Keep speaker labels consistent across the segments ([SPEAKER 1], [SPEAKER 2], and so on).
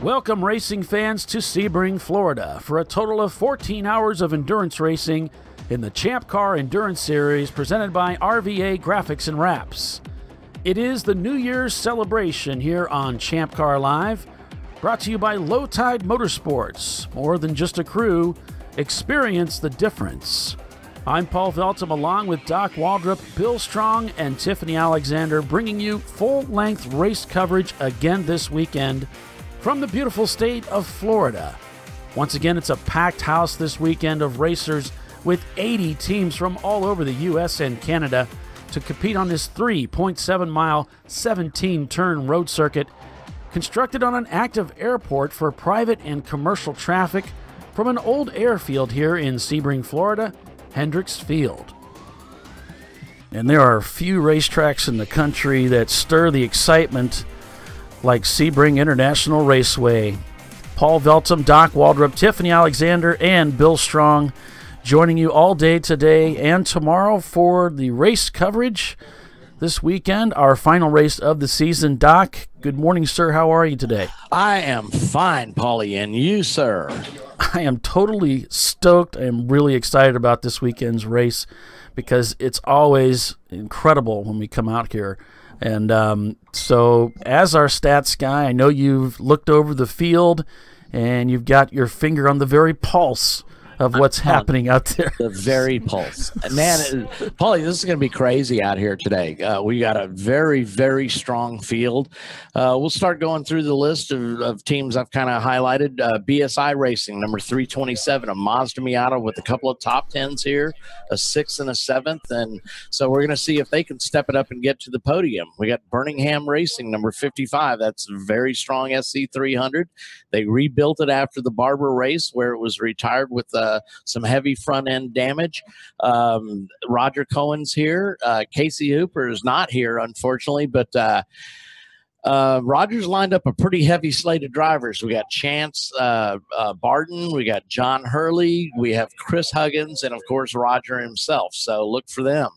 [SPEAKER 1] Welcome racing fans to Sebring, Florida for a total of 14 hours of endurance racing in the ChampCar Endurance Series presented by RVA Graphics and Wraps. It is the New Year's celebration here on ChampCar Live, brought to you by Low Tide Motorsports. More than just a crew, experience the difference. I'm Paul Veltum along with Doc Waldrop, Bill Strong, and Tiffany Alexander, bringing you full-length race coverage again this weekend from the beautiful state of Florida. Once again, it's a packed house this weekend of racers with 80 teams from all over the U.S. and Canada to compete on this 3.7-mile, 17-turn road circuit constructed on an active airport for private and commercial traffic from an old airfield here in Sebring, Florida, Hendricks Field. And there are few racetracks in the country that stir the excitement like Sebring International Raceway. Paul Veltum, Doc Waldrop, Tiffany Alexander, and Bill Strong joining you all day today and tomorrow for the race coverage this weekend, our final race of the season. Doc, good morning, sir. How are you today?
[SPEAKER 2] I am fine, Paulie, and you, sir?
[SPEAKER 1] I am totally stoked. I am really excited about this weekend's race because it's always incredible when we come out here. And so as our stats guy, I know you've looked over the field and you've got your finger on the very pulse of what's happening out there.
[SPEAKER 2] The very pulse. Man, Paulie, this is going to be crazy out here today. We got a very, very strong field. We'll start going through the list of teams I've kind of highlighted. BSI Racing, number 327, a Mazda Miata with a couple of top tens here, a 6th and a 7th. And so we're going to see if they can step it up and get to the podium. We got Birmingham Racing, number 55. That's a very strong SC300. They rebuilt it after the Barber race where it was retired with some heavy front end damage. Roger Cohen's here. Casey Hooper is not here, unfortunately, but Roger's lined up a pretty heavy slate of drivers. We got Chance Barton, we got John Hurley, we have Chris Huggins, and of course Roger himself. So look for them.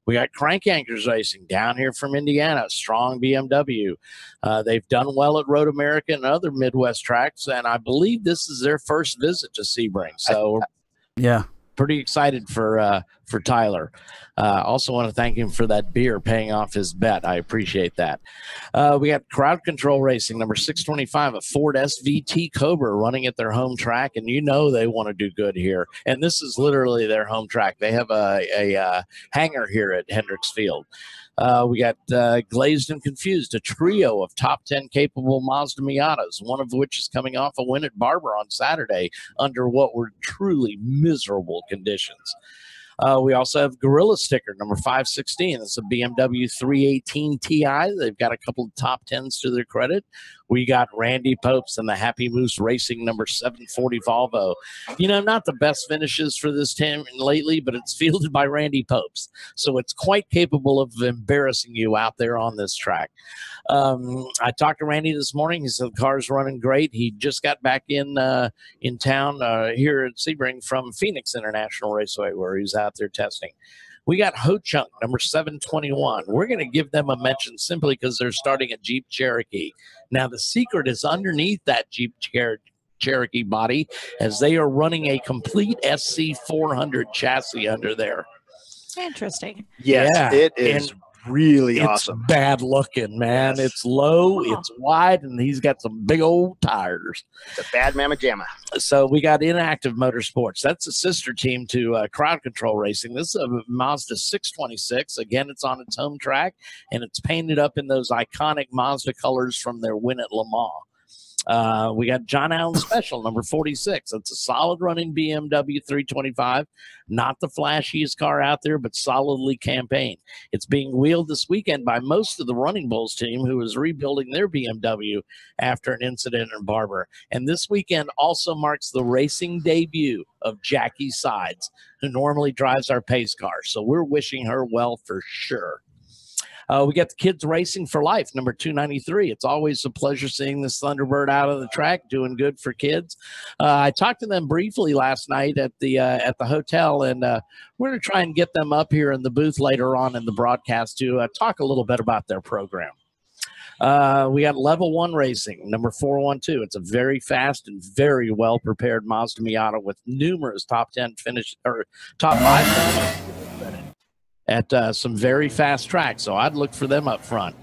[SPEAKER 2] We got Crank Anchors Racing down here from Indiana, strong BMW. They've done well at Road America and other Midwest tracks, and I believe this is their first visit to Sebring. So,
[SPEAKER 1] yeah,
[SPEAKER 2] pretty excited for Tyler. Also want to thank him for that beer, paying off his bet. I appreciate that. We got Crowd Control Racing, number 625, a Ford SVT Cobra running at their home track, and you know they want to do good here. And this is literally their home track. They have a hangar here at Hendricks Field. We got Glazed and Confused, a trio of top 10 capable Mazda Miatas, one of which is coming off a win at Barber on Saturday under what were truly miserable conditions. We also have Gorilla Sticker, number 516. It's a BMW 318 Ti. They've got a couple of top 10s to their credit. We got Randy Popes and the Happy Moose Racing, number 740 Volvo. You know, not the best finishes for this team lately, but it's fielded by Randy Popes. So it's quite capable of embarrassing you out there on this track. I talked to Randy this morning. He said the car's running great. He just got back in town here at Sebring from Phoenix International Raceway, where he's out there testing. We got Ho Chunk, number 721. We're going to give them a mention simply because they're starting a Jeep Cherokee. Now, the secret is underneath that Jeep Cherokee body, as they are running a complete SC400 chassis under there.
[SPEAKER 3] Interesting.
[SPEAKER 4] Yes,
[SPEAKER 2] yeah.
[SPEAKER 4] It is really awesome.
[SPEAKER 2] It's bad looking, man.
[SPEAKER 4] Yes.
[SPEAKER 2] It's low, it's wide, and he's got some big old tires.
[SPEAKER 4] It's a bad mamma jamma.
[SPEAKER 1] So we got Inactive Motorsports. That's a sister team to Crowd Control Racing. This is a Mazda 626. Again, it's on its home track, and it's painted up in those iconic Mazda colors from their win at Le Mans. We got John Allen Special, number 46. It's a solid running BMW 325. Not the flashiest car out there, but solidly campaigned. It's being wheeled this weekend by most of the Running Bulls team, who is rebuilding their BMW after an incident in Barber. And this weekend also marks the racing debut of Jackie Sides, who normally drives our pace car. So we're wishing her well for sure. We got the Kids Racing for Life, number 293. It's always a pleasure seeing this Thunderbird out of the track, doing good for kids. I talked to them briefly last night at the hotel, and we're going to try and get them up here in the booth later on in the broadcast to talk a little bit about their program.
[SPEAKER 2] We got level 1 racing, number 412. It's a very fast and very well prepared Mazda Miata with numerous top 10 finish or top 5 finishes at some very fast tracks. So I'd look for them up front.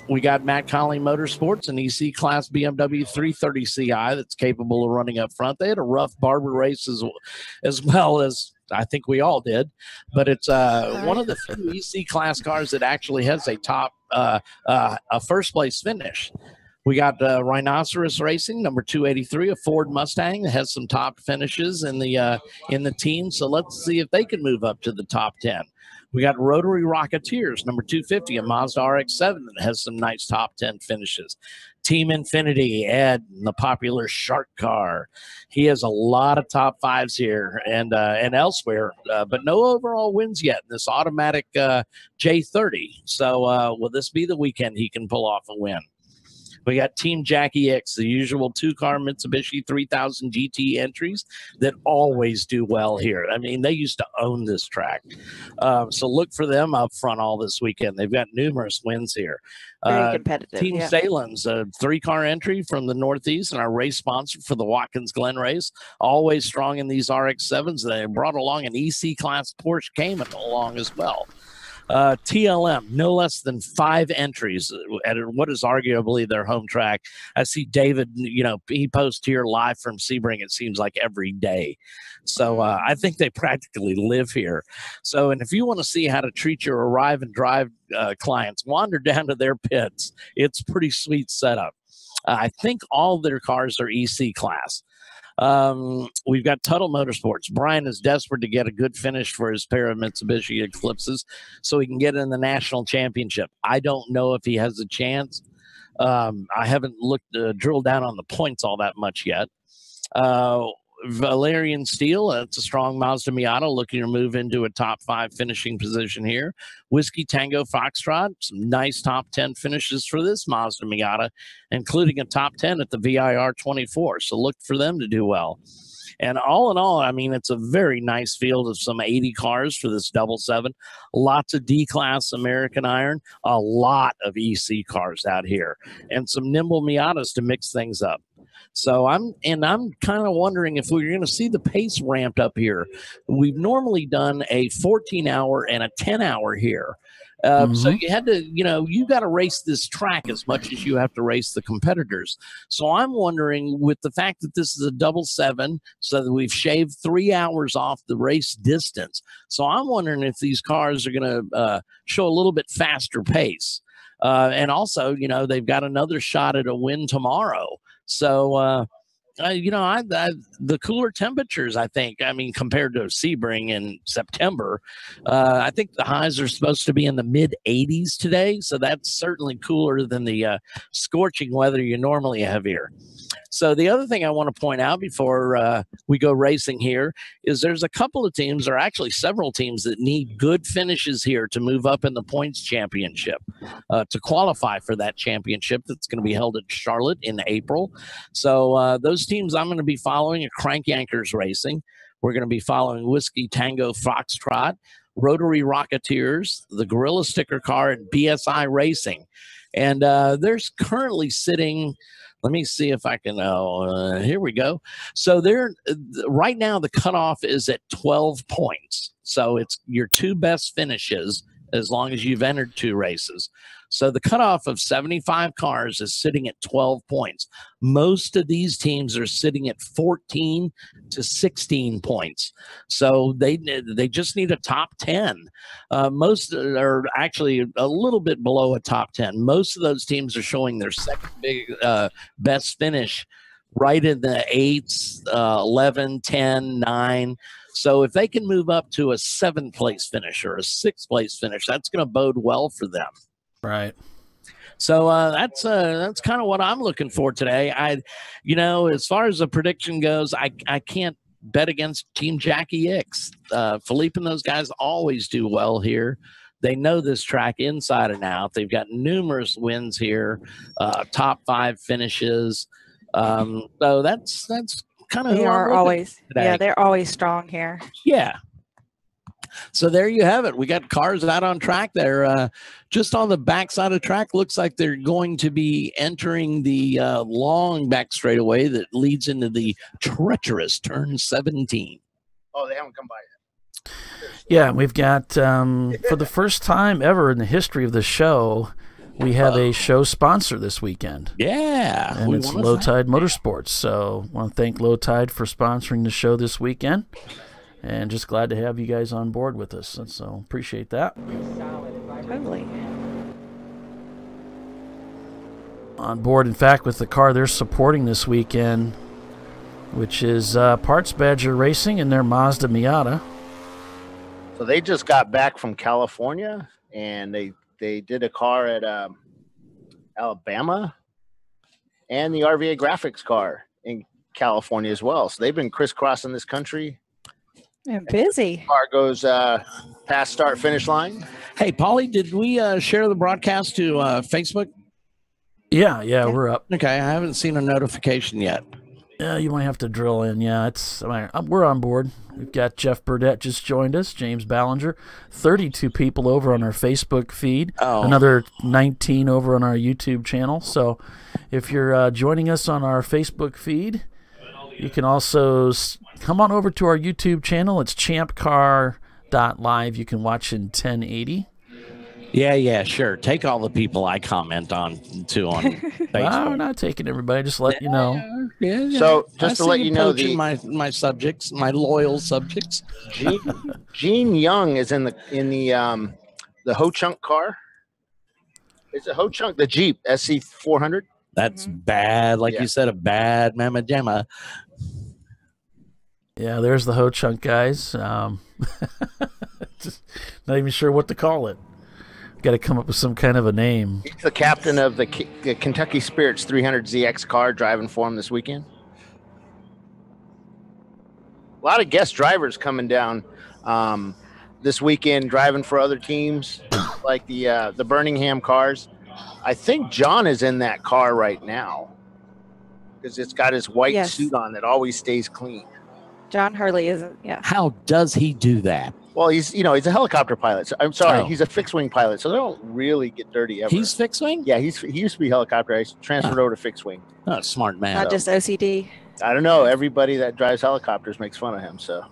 [SPEAKER 2] We got Matt Conley Motorsports, an EC class BMW 330 Ci that's capable of running up front. They had a rough Barber race as well as I think we all did, but it's one of the few EC class cars that actually has a top a first place finish. We got Rhinoceros Racing, number 283, a Ford Mustang that has some top finishes in the team. So let's see if they can move up to the top 10. We got Rotary Rocketeers, number 250, a Mazda RX-7 that has some nice top 10 finishes. Team Infinity, Ed, the popular Shark car. He has a lot of top 5s here and elsewhere, but no overall wins yet in this automatic J30. So will this be the weekend he can pull off a win? We got Team Jackie X, the usual 2-car Mitsubishi 3000 GT entries that always do well here. I mean, they used to own this track. So look for them up front all this weekend. They've got numerous wins here.
[SPEAKER 3] Very competitive.
[SPEAKER 2] Team Salem's a 3-car entry from the Northeast and our race sponsor for the Watkins Glen race. Always strong in these RX-7s. They brought along an EC class Porsche Cayman along as well. TLM, no less than 5 entries at what is arguably their home track. I see David, he posts here live from Sebring, it seems like every day. So I think they practically live here. So, and if you want to see how to treat your arrive and drive clients, wander down to their pits. It's pretty sweet setup. I think all their cars are EC class. We've got Tuttle Motorsports. Brian is desperate to get a good finish for his pair of Mitsubishi Eclipses so he can get in the national championship. I don't know if he has a chance. I haven't drilled down on the points all that much yet. Valerian Steel, it's a strong Mazda Miata looking to move into a top 5 finishing position here. Whiskey Tango Foxtrot, some nice top 10 finishes for this Mazda Miata, including a top 10 at the VIR 24. So look for them to do well. And all in all, I mean, it's a very nice field of some 80 cars for this 777. Lots of D-Class American Iron, a lot of EC cars out here, and some nimble Miatas to mix things up. So I'm kind of wondering if we're going to see the pace ramped up here. We've normally done a 14-hour and a 10-hour here. So you had to, you got to race this track as much as you have to race the competitors. So I'm wondering, with the fact that this is a 777, so that we've shaved 3 hours off the race distance. So I'm wondering if these cars are going to show a little bit faster pace. And also, they've got another shot at a win tomorrow. So, the cooler temperatures, I think, compared to Sebring in September, I think the highs are supposed to be in the mid 80s today. So that's certainly cooler than the scorching weather you normally have here. So the other thing I want to point out before we go racing here is there's a couple of teams, or actually several teams, that need good finishes here to move up in the points championship, to qualify for that championship that's going to be held at Charlotte in April. So those teams I'm going to be following are Crank Yankers Racing. We're going to be following Whiskey Tango Foxtrot, Rotary Rocketeers, the Gorilla Sticker Car, and BSI Racing. And there's currently sitting... Let me see if I can. Here we go. So right now the cutoff is at 12 points. So it's your 2 best finishes as long as you've entered 2 races. So the cutoff of 75 cars is sitting at 12 points. Most of these teams are sitting at 14 to 16 points. So they just need a top 10. Most are actually a little bit below a top 10. Most of those teams are showing their second best finish right in the 8s, 11, 10, 9. So if they can move up to a 7th place finish or a 6th place finish, that's going to bode well for them.
[SPEAKER 1] Right.
[SPEAKER 2] So that's kind of what I'm looking for today. As far as the prediction goes, I can't bet against Team Jackie X. Philippe and those guys always do well here. They know this track inside and out. They've got numerous wins here, top 5 finishes. So that's kind of
[SPEAKER 3] they
[SPEAKER 2] who
[SPEAKER 3] are
[SPEAKER 2] I'm
[SPEAKER 3] always
[SPEAKER 2] today.
[SPEAKER 3] Yeah, they're always strong here.
[SPEAKER 2] Yeah. So there you have it. We got cars out on track there. Just on the backside of the track, looks like they're going to be entering the long back straightaway that leads into the treacherous turn 17.
[SPEAKER 4] Oh, they haven't come by yet.
[SPEAKER 1] Yeah, we've got, for the first time ever in the history of the show, we have a show sponsor this weekend.
[SPEAKER 2] Yeah.
[SPEAKER 1] And it's Low Tide Motorsports. So I want to thank Low Tide for sponsoring the show this weekend. And just glad to have you guys on board with us. And so appreciate that.
[SPEAKER 3] Totally.
[SPEAKER 1] On board, in fact, with the car they're supporting this weekend, which is Parts Badger Racing and their Mazda Miata.
[SPEAKER 4] So they just got back from California, and they did a car at Alabama, and the RVA Graphics car in California as well. So they've been crisscrossing this country.
[SPEAKER 3] I'm busy.
[SPEAKER 4] Car goes past start finish line.
[SPEAKER 2] Hey, Paulie, did we share the broadcast to Facebook?
[SPEAKER 1] Yeah, we're up.
[SPEAKER 2] Okay, I haven't seen a notification yet.
[SPEAKER 1] Yeah, you might have to drill in. Yeah, we're on board. We've got Jeff Burdett just joined us, James Ballinger, 32 people over on our Facebook feed, another 19 over on our YouTube channel. So if you're joining us on our Facebook feed, you can also come on over to our YouTube channel. It's ChampCar.live. You can watch in 1080.
[SPEAKER 2] Yeah, sure. Take all the people I comment on Facebook.
[SPEAKER 1] No, we're not taking everybody. Just let you know.
[SPEAKER 2] Yeah.
[SPEAKER 4] So just to let you know,
[SPEAKER 2] my subjects, my loyal subjects.
[SPEAKER 4] Gene Young is in the Ho Chunk car. It's a Ho Chunk, the Jeep SC 400.
[SPEAKER 2] That's bad, you said, a bad mama jamma.
[SPEAKER 1] Yeah, there's the Ho Chunk guys. Just not even sure what to call it. Got to come up with some kind of a name.
[SPEAKER 4] He's the captain of the Kentucky Spirits 300ZX car driving for him this weekend. A lot of guest drivers coming down this weekend driving for other teams, like the Birmingham cars. I think John is in that car right now because it's got his white suit on that always stays clean.
[SPEAKER 3] John Hurley isn't. Yeah.
[SPEAKER 2] How does he do that?
[SPEAKER 4] Well, he's a helicopter pilot. So, I'm sorry, he's a fixed wing pilot, so they don't really get dirty ever.
[SPEAKER 2] He's fixed wing?
[SPEAKER 4] Yeah, he used to be helicopter. He's transferred over to fixed wing.
[SPEAKER 2] Oh, smart man.
[SPEAKER 3] Not just OCD.
[SPEAKER 4] I don't know. Everybody that drives helicopters makes fun of him. So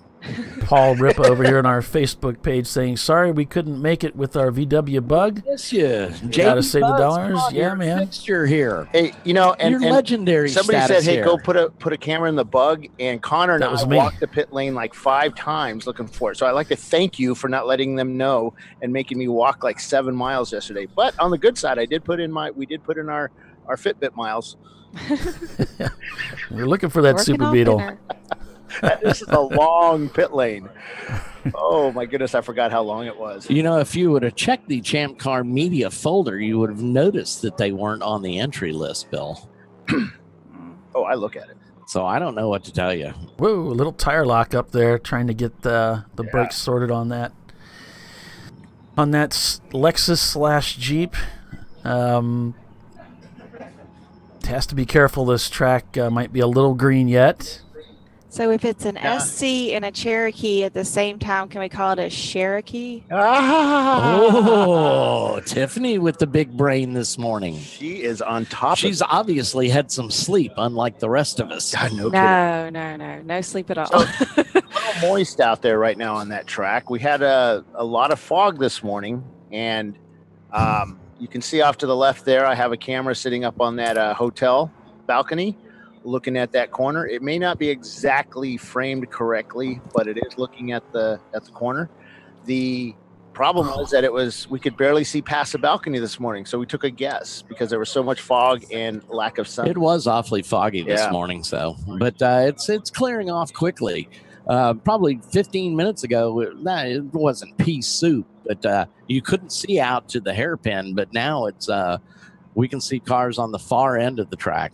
[SPEAKER 1] Paul Ripa over here on our Facebook page saying, sorry we couldn't make it with our VW Bug.
[SPEAKER 2] Yes, yeah.
[SPEAKER 1] Gotta save the dollars. Yeah, man.
[SPEAKER 2] Fixture here.
[SPEAKER 4] Hey, and
[SPEAKER 2] legendary.
[SPEAKER 4] Somebody said, "Hey,
[SPEAKER 2] here.
[SPEAKER 4] go put a camera in the Bug." And Connor and I walked the pit lane like 5 times looking for it. So I'd like to thank you for not letting them know and making me walk like 7 miles yesterday. But on the good side, we did put in our Fitbit miles.
[SPEAKER 1] We're looking for that Super Beetle.
[SPEAKER 4] This is a long pit lane. Oh my goodness, I forgot how long it was.
[SPEAKER 2] If you would have checked the ChampCar media folder, you would have noticed that they weren't on the entry list, Bill.
[SPEAKER 4] Oh, I look at it.
[SPEAKER 2] So I don't know what to tell you.
[SPEAKER 1] Whoa, a little tire lock up there, trying to get the brakes sorted on that. On that Lexus/Jeep. Has to be careful. This track might be a little green yet.
[SPEAKER 3] So if it's an SC and a Cherokee at the same time, can we call it a Cherokee?
[SPEAKER 2] Oh, Tiffany with the big brain this morning.
[SPEAKER 4] She is on top.
[SPEAKER 2] She's obviously had some sleep, unlike the rest of us.
[SPEAKER 4] God,
[SPEAKER 3] no sleep at all.
[SPEAKER 4] So, a little moist out there right now on that track. We had a lot of fog this morning, and you can see off to the left there, I have a camera sitting up on that hotel balcony looking at that corner. It may not be exactly framed correctly, but it is looking at the corner. The problem was that we could barely see past the balcony this morning, so we took a guess because there was so much fog and lack of sun.
[SPEAKER 2] It was awfully foggy this morning, but it's clearing off quickly. Probably 15 minutes ago, it wasn't pea soup, but you couldn't see out to the hairpin. But now we can see cars on the far end of the track.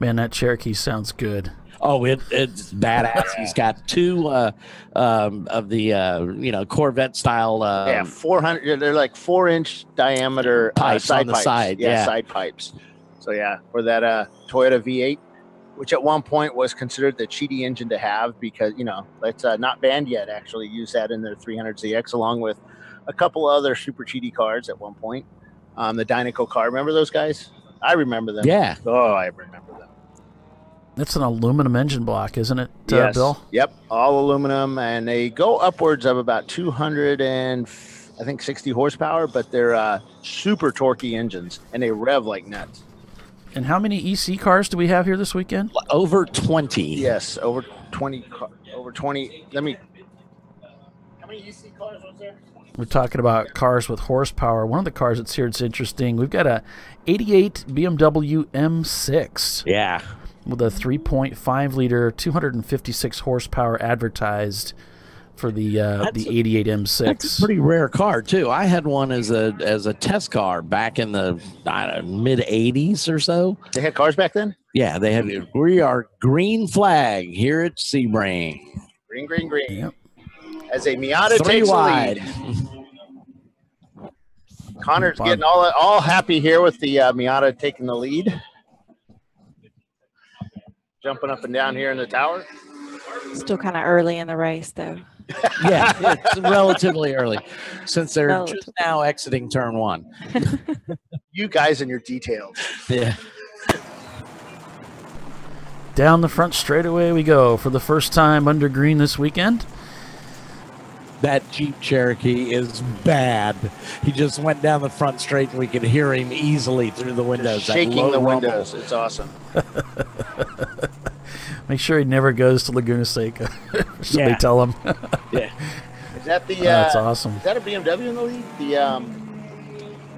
[SPEAKER 1] Man, that Cherokee sounds good.
[SPEAKER 2] Oh, it's badass. He's got 2 of the Corvette style.
[SPEAKER 4] 400. They're like 4-inch diameter
[SPEAKER 2] pipes
[SPEAKER 4] side
[SPEAKER 2] on the
[SPEAKER 4] pipes.
[SPEAKER 2] side.
[SPEAKER 4] Side pipes. So for that Toyota V8. which at one point was considered the cheaty engine to have because, it's not banned yet, actually. Use that in their 300ZX along with a couple other super cheaty cars at one point. The Dynaco car. Remember those guys? I remember them.
[SPEAKER 2] Yeah.
[SPEAKER 4] Oh, I remember them.
[SPEAKER 1] It's an aluminum engine block, isn't it,
[SPEAKER 4] Yes.
[SPEAKER 1] Bill?
[SPEAKER 4] Yep, all aluminum, and they go upwards of about 260 horsepower, but they're super torquey engines, and they rev like nuts.
[SPEAKER 1] And how many EC cars do we have here this weekend?
[SPEAKER 2] Over 20.
[SPEAKER 4] Yes, over 20. Over 20. How many EC cars was there?
[SPEAKER 1] We're talking about cars with horsepower. One of the cars that's here, it's interesting. We've got a 88 BMW M6.
[SPEAKER 2] Yeah.
[SPEAKER 1] With a 3.5 liter, 256 horsepower advertised for the 88 M6.
[SPEAKER 2] That's a pretty rare car too. I had one as a test car back in the mid 80s or so.
[SPEAKER 4] They had cars back then?
[SPEAKER 2] Yeah, they had. We are green flag here at Sebring.
[SPEAKER 4] Green, green, green.
[SPEAKER 1] Yep.
[SPEAKER 4] As a Miata
[SPEAKER 2] 3
[SPEAKER 4] takes
[SPEAKER 2] wide.
[SPEAKER 4] the lead. Connor's getting all happy here with the Miata taking the lead. Jumping up and down here in the tower.
[SPEAKER 3] Still kind of early in the race, though.
[SPEAKER 2] Yeah, it's relatively early since they're just now exiting turn 1.
[SPEAKER 4] You guys and your details.
[SPEAKER 2] Yeah.
[SPEAKER 1] Down the front straightaway we go for the first time under green this weekend.
[SPEAKER 2] That Jeep Cherokee is bad. He just went down the front straight and we could hear him easily through the windows.
[SPEAKER 4] Just shaking the windows. It's awesome.
[SPEAKER 1] Make sure he never goes to Laguna Seca. Somebody tell him.
[SPEAKER 2] Yeah.
[SPEAKER 4] Is that the?
[SPEAKER 1] That's awesome.
[SPEAKER 4] Is that a BMW in the lead? The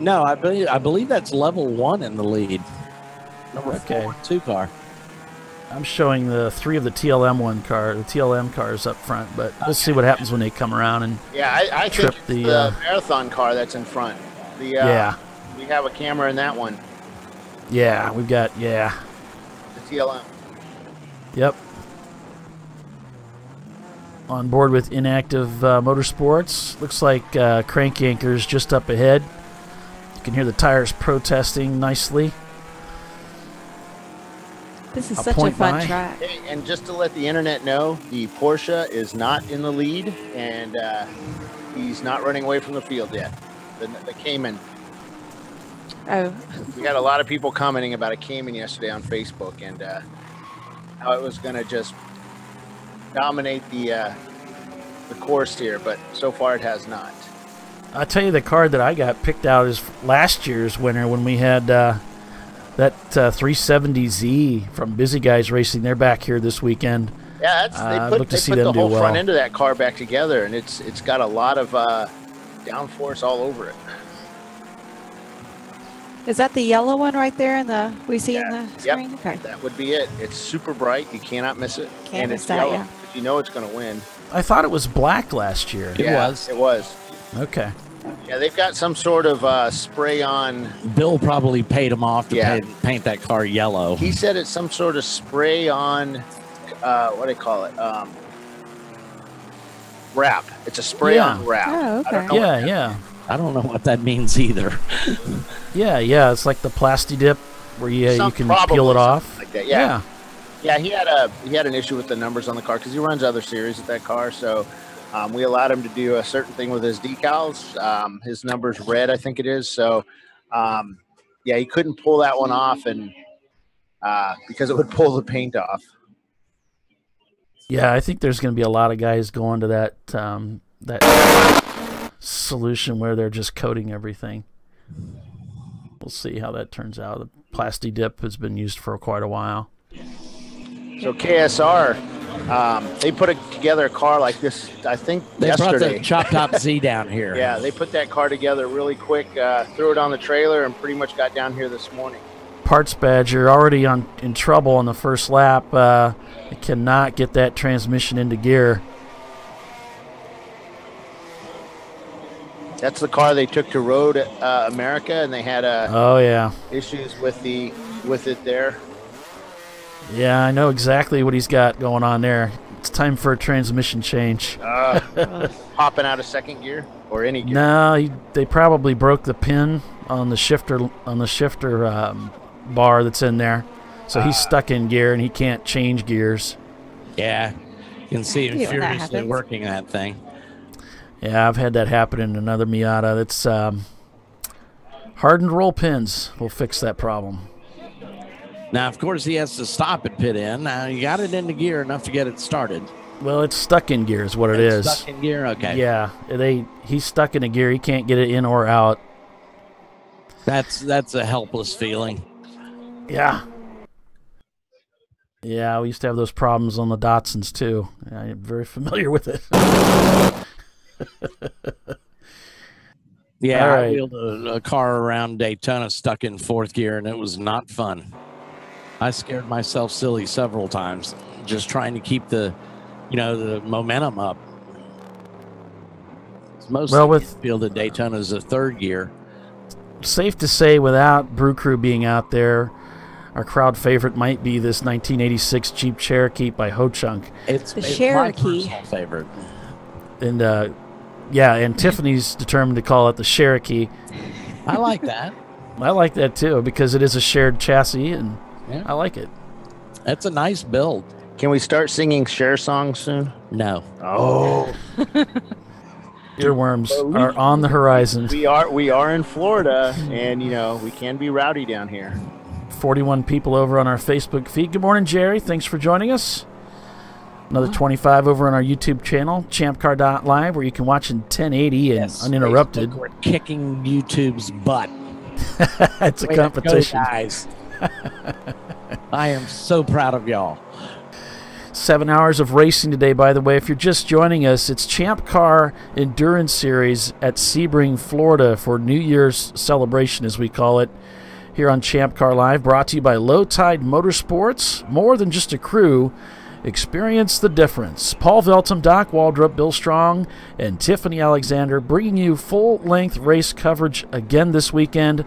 [SPEAKER 2] No, I believe that's level 1 in the lead. Number 4-2 car.
[SPEAKER 1] I'm showing the 3 of the TLM cars up front, but we'll see what happens when they come around and
[SPEAKER 4] I
[SPEAKER 1] trip
[SPEAKER 4] think it's the marathon car that's in front. We have a camera in that one.
[SPEAKER 1] Yeah, we've got
[SPEAKER 4] the TLM.
[SPEAKER 1] Yep. On board with Inactive Motorsports. Looks like crank anchors just up ahead. You can hear the tires protesting nicely.
[SPEAKER 3] This is such a fun track.
[SPEAKER 4] Hey, and just to let the internet know, the Porsche is not in the lead, and he's not running away from the field yet. The Cayman.
[SPEAKER 3] Oh.
[SPEAKER 4] We got a lot of people commenting about a Cayman yesterday on Facebook, and how it was going to just dominate the course here, but so far it has not.
[SPEAKER 1] I'll tell you, the car that I got picked out is last year's winner when we had that 370Z from Busy Guys Racing. They're back here this weekend.
[SPEAKER 4] Yeah, they put the whole front end of that car back together, and it's got a lot of downforce all over it.
[SPEAKER 3] Is that the yellow one right there in the in the screen?
[SPEAKER 4] Yep.
[SPEAKER 3] Okay.
[SPEAKER 4] That would be it. It's super bright. You cannot miss it.
[SPEAKER 3] Can't miss
[SPEAKER 4] it's
[SPEAKER 3] that,
[SPEAKER 4] yellow,
[SPEAKER 3] yeah.
[SPEAKER 4] but you know it's going to win.
[SPEAKER 1] I thought it was black last year.
[SPEAKER 2] It was.
[SPEAKER 4] It was.
[SPEAKER 1] Okay.
[SPEAKER 4] Yeah, they've got some sort of spray on.
[SPEAKER 2] Bill probably paid him off to paint that car yellow.
[SPEAKER 4] He said it's some sort of spray on, what do they call it? Wrap. It's a spray on wrap.
[SPEAKER 3] Oh, okay.
[SPEAKER 1] Yeah.
[SPEAKER 2] I don't know what that means either.
[SPEAKER 1] Yeah. It's like the Plasti Dip where you can peel it off.
[SPEAKER 4] Like that. Yeah. He had an issue with the numbers on the car because he runs other series with that car. So we allowed him to do a certain thing with his decals. His number's red, I think it is. So he couldn't pull that one off, and because it would pull the paint off.
[SPEAKER 1] Yeah, I think there's going to be a lot of guys going to that solution where they're just coating everything. We'll see how that turns out. The Plasti Dip has been used for quite a while.
[SPEAKER 4] So KSR, they put together a car like this, I think, yesterday.
[SPEAKER 2] They brought the Chop Top Z down here.
[SPEAKER 4] Yeah, they put that car together really quick, threw it on the trailer, and pretty much got down here this morning.
[SPEAKER 1] Parts Badger already in trouble on the first lap. They cannot get that transmission into gear.
[SPEAKER 4] That's the car they took to Road America, and they had issues with it there.
[SPEAKER 1] Yeah, I know exactly what he's got going on there. It's time for a transmission change.
[SPEAKER 4] Popping out of second gear or any gear?
[SPEAKER 1] No, they probably broke the pin on the shifter bar that's in there. So he's stuck in gear and he can't change gears.
[SPEAKER 2] Yeah, you can see him
[SPEAKER 3] Yeah, when that
[SPEAKER 2] furiously
[SPEAKER 3] happens.
[SPEAKER 2] working that thing.
[SPEAKER 1] Yeah, I've had that happen in another Miata. That's hardened roll pins will fix that problem.
[SPEAKER 2] Now, of course, he has to stop at pit in. Now, you got it into gear enough to get it started.
[SPEAKER 1] Well, it's stuck in gear is what it is.
[SPEAKER 2] Stuck in gear? Okay.
[SPEAKER 1] Yeah, he's stuck in a gear. He can't get it in or out.
[SPEAKER 2] That's a helpless feeling.
[SPEAKER 1] Yeah. Yeah, we used to have those problems on the Datsuns, too. I'm very familiar with it.
[SPEAKER 2] Yeah,
[SPEAKER 1] All right.
[SPEAKER 2] I wheeled a car around Daytona stuck in fourth gear, and it was not fun. I scared myself silly several times just trying to keep the momentum up. Most
[SPEAKER 1] Well,
[SPEAKER 2] of
[SPEAKER 1] with-
[SPEAKER 2] the field at Daytona is a third gear.
[SPEAKER 1] Safe to say, without Brew Crew being out there, our crowd favorite might be this 1986 Jeep Cherokee by Ho Chunk.
[SPEAKER 2] It's
[SPEAKER 3] The
[SPEAKER 2] my
[SPEAKER 3] Cherokee.
[SPEAKER 2] personal favorite.
[SPEAKER 1] And, and Tiffany's determined to call it the Cherokee.
[SPEAKER 2] I like that.
[SPEAKER 1] I like that, too, because it is a shared chassis, and
[SPEAKER 2] Yeah.
[SPEAKER 1] I like it.
[SPEAKER 2] That's a nice build.
[SPEAKER 4] Can we start singing Cher songs soon?
[SPEAKER 2] No.
[SPEAKER 4] Oh,
[SPEAKER 1] Earworms are on the horizon.
[SPEAKER 4] we are in Florida, and we can be rowdy down here.
[SPEAKER 1] 41 people over on our Facebook feed. Good morning, Jerry. Thanks for joining us. Another 25 over on our YouTube channel, ChampCar.live, where you can watch in 1080 and uninterrupted.
[SPEAKER 2] Facebook, we're kicking YouTube's butt.
[SPEAKER 1] It's a
[SPEAKER 2] Way to go,
[SPEAKER 1] competition.
[SPEAKER 2] guys. I am so proud of y'all.
[SPEAKER 1] 7 hours of racing today, by the way. If you're just joining us, it's ChampCar Endurance Series at Sebring, Florida for New Year's celebration, as we call it, here on ChampCar Live, brought to you by Low Tide Motorsports. More than just a crew, experience the difference. Paul Veltum, Doc Waldrop, Bill Strong, and Tiffany Alexander bringing you full-length race coverage again this weekend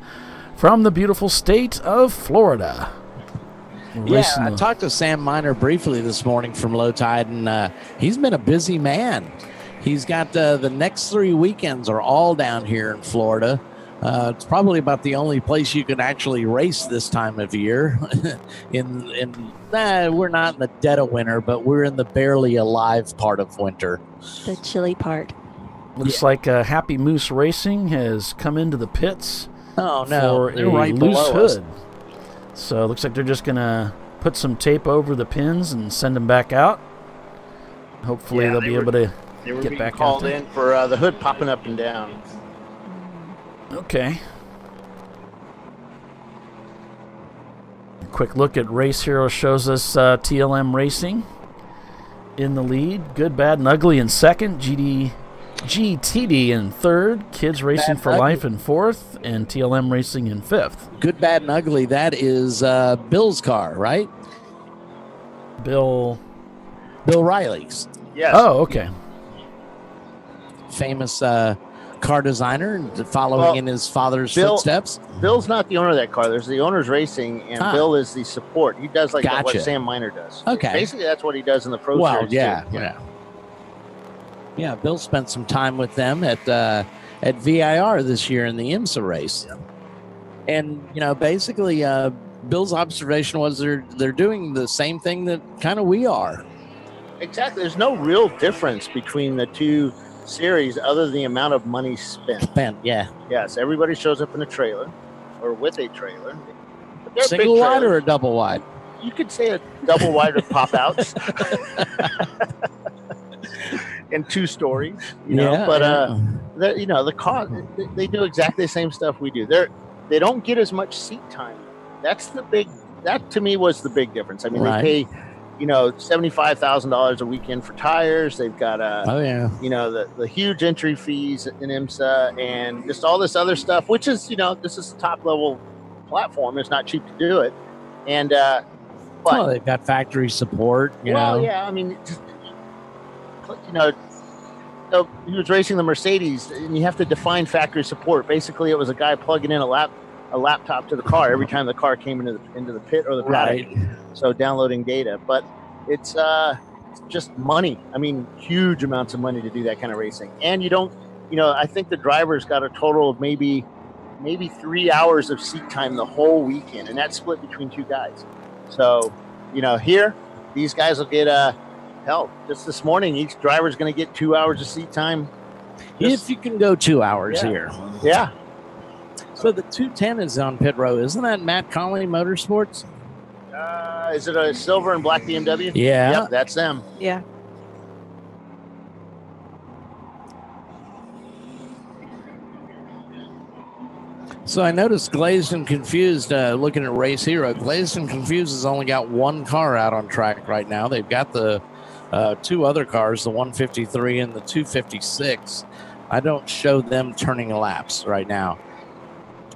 [SPEAKER 1] from the beautiful state of Florida.
[SPEAKER 2] Yeah, I talked to Sam Miner briefly this morning from Low Tide, and he's been a busy man. He's got the next 3 weekends are all down here in Florida. It's probably about the only place you can actually race this time of year. We're not in the dead of winter, but we're in the barely alive part of winter.
[SPEAKER 3] The chilly part.
[SPEAKER 1] Looks like Happy Moose Racing has come into the pits
[SPEAKER 2] Oh no,
[SPEAKER 1] for
[SPEAKER 2] they're
[SPEAKER 1] a
[SPEAKER 2] right
[SPEAKER 1] loose
[SPEAKER 2] below us.
[SPEAKER 1] hood. So it looks like they're just going to put some tape over the pins and send them back out. Hopefully
[SPEAKER 4] Yeah,
[SPEAKER 1] they'll
[SPEAKER 4] they
[SPEAKER 1] be
[SPEAKER 4] were-
[SPEAKER 1] able to
[SPEAKER 4] They were
[SPEAKER 1] get
[SPEAKER 4] being
[SPEAKER 1] back out
[SPEAKER 4] called
[SPEAKER 1] there.
[SPEAKER 4] in for the hood popping up and down.
[SPEAKER 1] Okay. A quick look at Race Hero shows us TLM Racing in the lead. Good, Bad, and Ugly in second. GTD in third. Kids Racing
[SPEAKER 2] Bad,
[SPEAKER 1] for
[SPEAKER 2] Ugly.
[SPEAKER 1] Life in fourth. And TLM Racing in fifth.
[SPEAKER 2] Good, Bad, and Ugly. That is Bill's car, right?
[SPEAKER 1] Bill.
[SPEAKER 2] Riley's
[SPEAKER 4] Yes.
[SPEAKER 1] Oh, okay.
[SPEAKER 2] famous car designer, and following
[SPEAKER 4] Well,
[SPEAKER 2] in his father's
[SPEAKER 4] Bill-
[SPEAKER 2] footsteps.
[SPEAKER 4] Bill's not the owner of that car. There's the owner's racing, and
[SPEAKER 2] Huh.
[SPEAKER 4] Bill is the support. He does like what
[SPEAKER 2] Gotcha.
[SPEAKER 4] Sam Miner does.
[SPEAKER 2] Okay.
[SPEAKER 4] Basically, that's what he does in the Pro
[SPEAKER 2] Well,
[SPEAKER 4] Series.
[SPEAKER 2] yeah,
[SPEAKER 4] too.
[SPEAKER 2] yeah. Bill spent some time with them at VIR this year in the IMSA race, and basically, Bill's observation was they're doing the same thing that kind of we are.
[SPEAKER 4] Exactly. There's no real difference between the two series other than the amount of money spent.
[SPEAKER 2] Yeah,
[SPEAKER 4] Yes, everybody shows up in a trailer or with a trailer. But they're
[SPEAKER 2] single
[SPEAKER 4] big
[SPEAKER 2] wide or
[SPEAKER 4] trailers.
[SPEAKER 2] a double wide.
[SPEAKER 4] You could say a double wide with pop outs and 2 stories. But the car, they do exactly the same stuff we do. They don't get as much seat time. That to me was the big difference. I mean,
[SPEAKER 2] Right.
[SPEAKER 4] they pay $75,000 a weekend for tires. They've got the huge entry fees in IMSA and just all this other stuff, which is this is a top level platform. It's not cheap to do it, and
[SPEAKER 2] Well, they've got factory support.
[SPEAKER 4] yeah, I mean, so he was racing the Mercedes, and you have to define factory support. Basically, it was a guy plugging in a laptop to the car every time the car came into the pit or the paddock.
[SPEAKER 2] Right.
[SPEAKER 4] So downloading data, but it's just money. I mean, huge amounts of money to do that kind of racing, and you don't. I think the drivers got a total of maybe 3 hours of seat time the whole weekend, and that's split between 2 guys. So, here, these guys will get hell. Just this morning, each driver's going to get 2 hours of seat time.
[SPEAKER 2] If you can go 2 hours
[SPEAKER 4] Yeah.
[SPEAKER 2] here.
[SPEAKER 4] Yeah.
[SPEAKER 2] So the 210 is on pit row. Isn't that Matt Conley Motorsports?
[SPEAKER 4] Is it a silver and black BMW?
[SPEAKER 2] Yeah.
[SPEAKER 4] Yep, that's them.
[SPEAKER 3] Yeah.
[SPEAKER 2] So I noticed Glazed and Confused, looking at Race Hero, Glazed and Confused has only got one car out on track right now. They've got the two other cars, the 153 and the 256. I don't show them turning laps right now.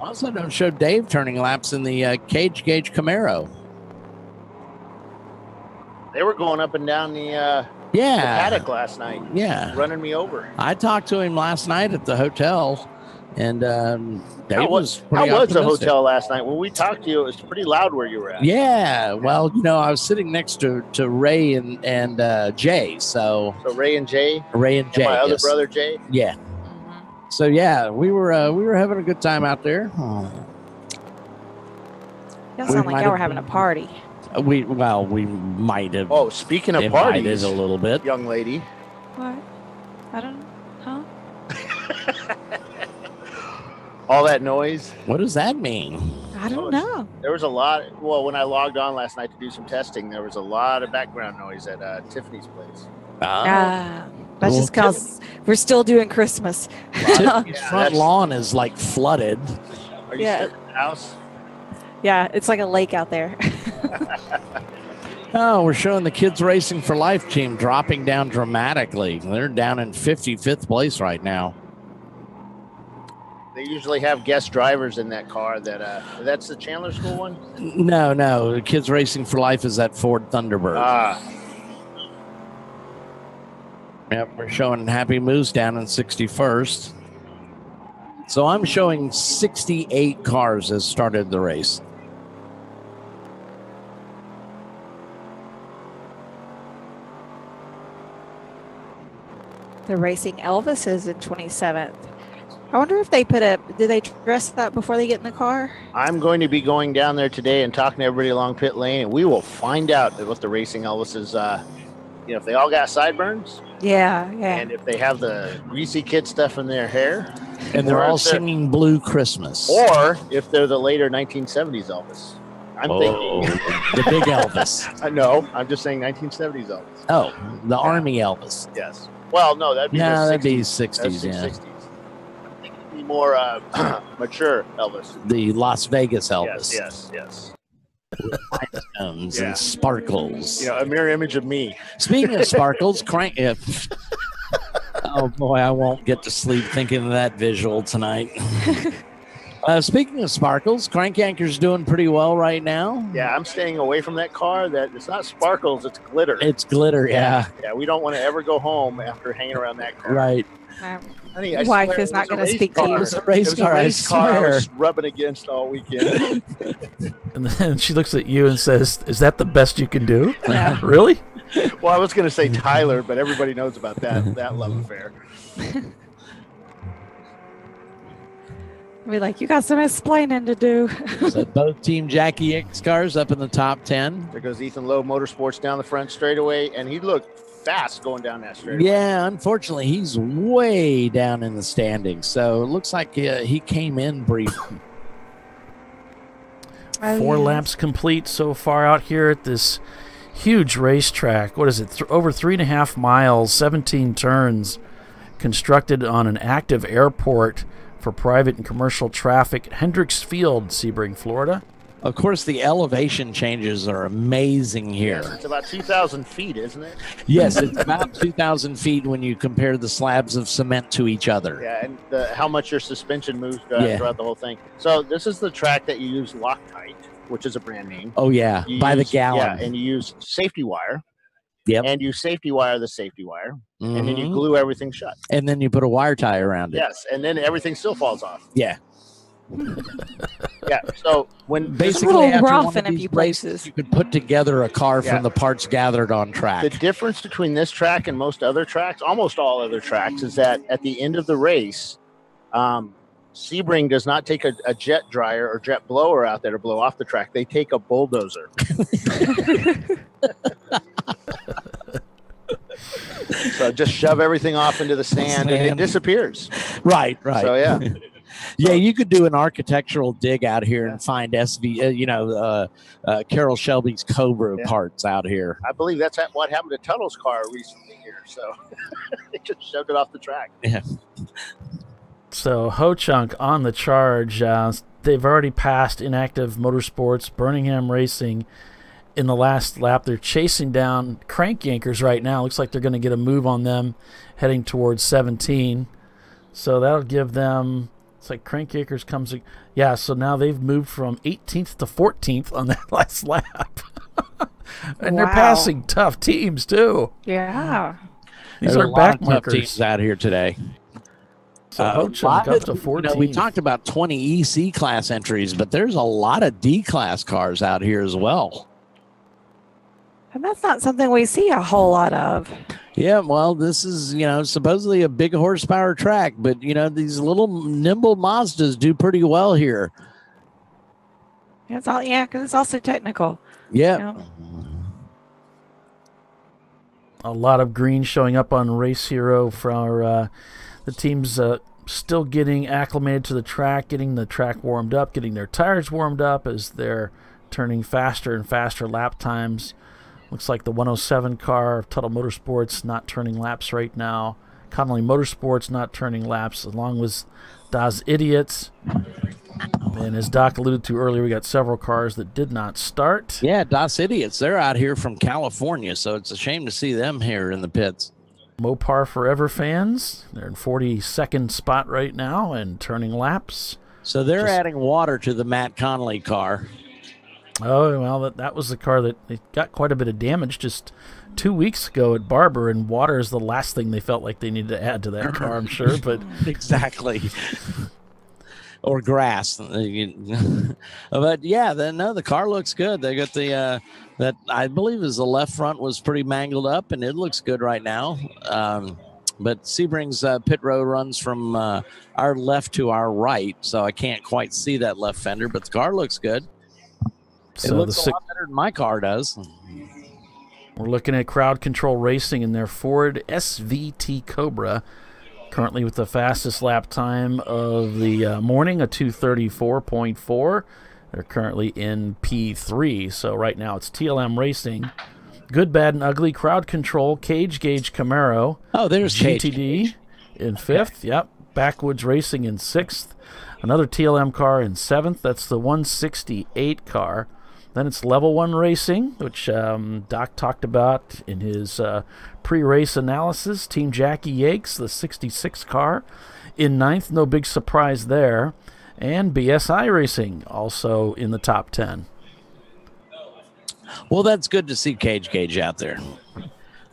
[SPEAKER 2] Also don't show Dave turning laps in the Cage Gauge Camaro.
[SPEAKER 4] They were going up and down the paddock last night.
[SPEAKER 2] Yeah.
[SPEAKER 4] Running me over.
[SPEAKER 2] I talked to him last night at the hotel, and
[SPEAKER 4] How was the hotel last night? When we talked to you, it was pretty loud where you were at.
[SPEAKER 2] Yeah, well, I was sitting next to Ray and Jay. So
[SPEAKER 4] Ray and Jay,
[SPEAKER 2] and
[SPEAKER 4] my other brother Jay.
[SPEAKER 2] Yeah. So yeah, we were having a good time out there.
[SPEAKER 3] Y'all sound like y'all were having a party.
[SPEAKER 2] We might have.
[SPEAKER 4] Oh, speaking of parties,
[SPEAKER 2] a little bit,
[SPEAKER 4] young lady.
[SPEAKER 3] What? I don't. Huh?
[SPEAKER 4] All that noise.
[SPEAKER 2] What does that mean?
[SPEAKER 3] I don't know.
[SPEAKER 4] There was a lot. Well, when I logged on last night to do some testing, there was a lot of background noise at Tiffany's place.
[SPEAKER 3] That's just because we're still doing Christmas.
[SPEAKER 2] Tiffany's front lawn is like flooded.
[SPEAKER 4] Are you still at the house?
[SPEAKER 3] Yeah, it's like a lake out there.
[SPEAKER 2] Oh, we're showing the Kids Racing for Life team dropping down dramatically. They're down in 55th place right now.
[SPEAKER 4] They usually have guest drivers in that car. That's the Chandler School one?
[SPEAKER 2] No. The Kids Racing for Life is that Ford Thunderbird. Yep, we're showing Happy Moose down in 61st. So I'm showing 68 cars has started the race.
[SPEAKER 3] They're racing Elvis is in 27th. I wonder if they do they dress that before they get in the car?
[SPEAKER 4] I'm going to be going down there today and talking to everybody along pit lane, and we will find out what the racing Elvis is. If they all got sideburns.
[SPEAKER 3] Yeah.
[SPEAKER 4] And if they have the greasy kid stuff in their hair.
[SPEAKER 2] And they're all singing Blue Christmas.
[SPEAKER 4] Or if they're the later 1970s Elvis. I'm thinking.
[SPEAKER 2] The big Elvis.
[SPEAKER 4] No, I'm just saying 1970s Elvis.
[SPEAKER 2] Oh, the Army Elvis.
[SPEAKER 4] Yes. Well, no, that'd be the 60s.
[SPEAKER 2] That'd be 60s, yeah.
[SPEAKER 4] 60s. I think it'd be more mature Elvis.
[SPEAKER 2] The Las Vegas Elvis.
[SPEAKER 4] Yes.
[SPEAKER 2] Rhinestones and sparkles.
[SPEAKER 4] A mirror image of me.
[SPEAKER 2] Speaking of sparkles, oh boy, I won't get to sleep thinking of that visual tonight. Speaking of sparkles, Crank Anchor's doing pretty well right now.
[SPEAKER 4] Yeah, I'm staying away from that car. It's not sparkles, it's glitter.
[SPEAKER 2] It's glitter, yeah.
[SPEAKER 4] Yeah, we don't want to ever go home after hanging around that car.
[SPEAKER 2] Right.
[SPEAKER 4] Honey,
[SPEAKER 3] wife is not going to speak to you.
[SPEAKER 2] It was a race car, I
[SPEAKER 4] I was rubbing against all weekend.
[SPEAKER 1] And then she looks at you and says, "Is that the best you can do?"
[SPEAKER 3] Yeah.
[SPEAKER 1] Really?
[SPEAKER 4] Well, I was going to say Tyler, but everybody knows about that love affair.
[SPEAKER 3] We're like, you got some explaining to do.
[SPEAKER 2] So both Team Jackie X cars up in the top 10.
[SPEAKER 4] There goes Ethan Lowe Motorsports down the front straightaway, and he looked fast going down that straightaway.
[SPEAKER 2] Yeah, unfortunately, he's way down in the standings. So it looks like he came in brief.
[SPEAKER 1] 4 laps complete so far out here at this huge racetrack. What is it? Over 3.5 miles, 17 turns, constructed on an active airport for private and commercial traffic. Hendricks Field, Sebring, Florida.
[SPEAKER 2] Of course, the elevation changes are amazing here.
[SPEAKER 4] Yes, it's about 2,000 feet, isn't it?
[SPEAKER 2] Yes, it's about 2,000 feet when you compare the slabs of cement to each other.
[SPEAKER 4] Yeah, and how much your suspension moves throughout the whole thing. So this is the track that you use Loctite, which is a brand name.
[SPEAKER 2] Oh, yeah, the gallon.
[SPEAKER 4] Yeah, and you use safety wire.
[SPEAKER 2] Yep.
[SPEAKER 4] And you safety wire the safety wire, and then you glue everything shut.
[SPEAKER 2] And then you put a wire tie around it.
[SPEAKER 4] Yes, and then everything still falls off.
[SPEAKER 2] Yeah.
[SPEAKER 4] Yeah, so when
[SPEAKER 2] basically after
[SPEAKER 3] rough
[SPEAKER 2] one
[SPEAKER 3] in
[SPEAKER 2] of
[SPEAKER 3] a
[SPEAKER 2] these
[SPEAKER 3] few
[SPEAKER 2] races,
[SPEAKER 3] places.
[SPEAKER 2] you could put together a car from the parts gathered on track.
[SPEAKER 4] The difference between this track and most other tracks, almost all other tracks, is that at the end of the race, Sebring does not take a jet dryer or jet blower out there to blow off the track. They take a bulldozer. So just shove everything off into the sand and it disappears.
[SPEAKER 2] Right.
[SPEAKER 4] So, yeah.
[SPEAKER 2] Yeah, you could do an architectural dig out here and find Carroll Shelby's Cobra parts out here.
[SPEAKER 4] I believe that's what happened to Tuttle's car recently here. So they just shoved it off the track.
[SPEAKER 2] Yeah.
[SPEAKER 1] So Ho-Chunk on the charge. They've already passed Inactive Motorsports, Birmingham Racing in the last lap. They're chasing down Crank Yankers right now. Looks like they're going to get a move on them heading towards 17. So that'll give them... It's like Crank Yankers comes... Yeah, so now they've moved from 18th to 14th on that last lap. And they're passing tough teams, too.
[SPEAKER 3] Yeah.
[SPEAKER 1] These are back markers.
[SPEAKER 2] Teams out here today.
[SPEAKER 1] So Ho-Chunk up to 14.
[SPEAKER 2] We talked about 20 EC class entries, but there's a lot of D class cars out here as well.
[SPEAKER 3] And that's not something we see a whole lot of.
[SPEAKER 2] Yeah, well, this is, supposedly a big horsepower track, but, these little nimble Mazdas do pretty well here.
[SPEAKER 3] It's all, because it's also technical.
[SPEAKER 2] Yeah.
[SPEAKER 1] A lot of green showing up on Race Hero for the teams still getting acclimated to the track, getting the track warmed up, getting their tires warmed up as they're turning faster and faster lap times. Looks like the 107 car of Tuttle Motorsports not turning laps right now. Connolly Motorsports not turning laps, along with Das Idiots. And as Doc alluded to earlier, we got several cars that did not start.
[SPEAKER 2] Yeah, Das Idiots. They're out here from California, so it's a shame to see them here in the pits.
[SPEAKER 1] Mopar Forever fans, they're in 42nd spot right now and turning laps.
[SPEAKER 2] So they're adding water to the Matt Connolly car.
[SPEAKER 1] Oh, well, that was the car that it got quite a bit of damage just 2 weeks ago at Barber, and water is the last thing they felt like they needed to add to that car, I'm sure. But
[SPEAKER 2] exactly. Or grass. But yeah, the car looks good. They got the that I believe is the left front was pretty mangled up, and it looks good right now. But Sebring's pit road runs from our left to our right, so I can't quite see that left fender, but the car looks good. So it looks a lot better than my car does.
[SPEAKER 1] We're looking at Crowd Control Racing in their Ford SVT Cobra, currently with the fastest lap time of the morning, a 2:34.4. They're currently in P3, so right now it's TLM Racing. Good, Bad, and Ugly, Crowd Control, Cage Gauge Camaro.
[SPEAKER 2] Oh, there's
[SPEAKER 1] GTD in 5th. Yep. Backwoods Racing in 6th. Another TLM car in 7th. That's the 168 car. Then it's Level 1 Racing, which Doc talked about in his pre-race analysis. Team Jackie Yakes, the 66 car, in 9th. No big surprise there. And BSI Racing, also in the top 10.
[SPEAKER 2] Well, that's good to see Cage Gauge out there.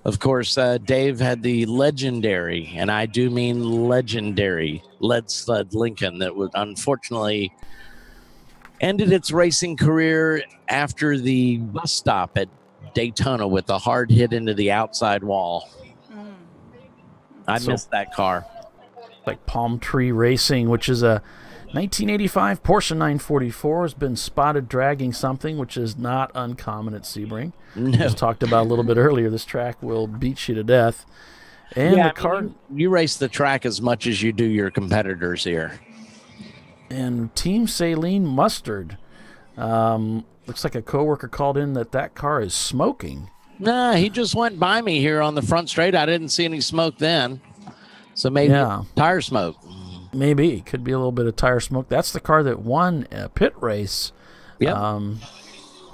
[SPEAKER 2] Of course, Dave had the legendary, and I do mean legendary, Lead Sled Lincoln that would unfortunately ended its racing career after the bus stop at Daytona with a hard hit into the outside wall. I missed that car.
[SPEAKER 1] Like Palm Tree Racing, which is a 1985 Porsche 944, has been spotted dragging something, which is not uncommon at Sebring.
[SPEAKER 2] No.
[SPEAKER 1] Just talked about a little bit earlier. This track will beat you to death. And
[SPEAKER 2] yeah,
[SPEAKER 1] the car,
[SPEAKER 2] you race the track as much as you do your competitors here.
[SPEAKER 1] And Team Saline Mustard. Looks like a coworker called in that car is smoking.
[SPEAKER 2] Nah, he just went by me here on the front straight. I didn't see any smoke then. So maybe tire smoke.
[SPEAKER 1] Maybe. Could be a little bit of tire smoke. That's the car that won a pit race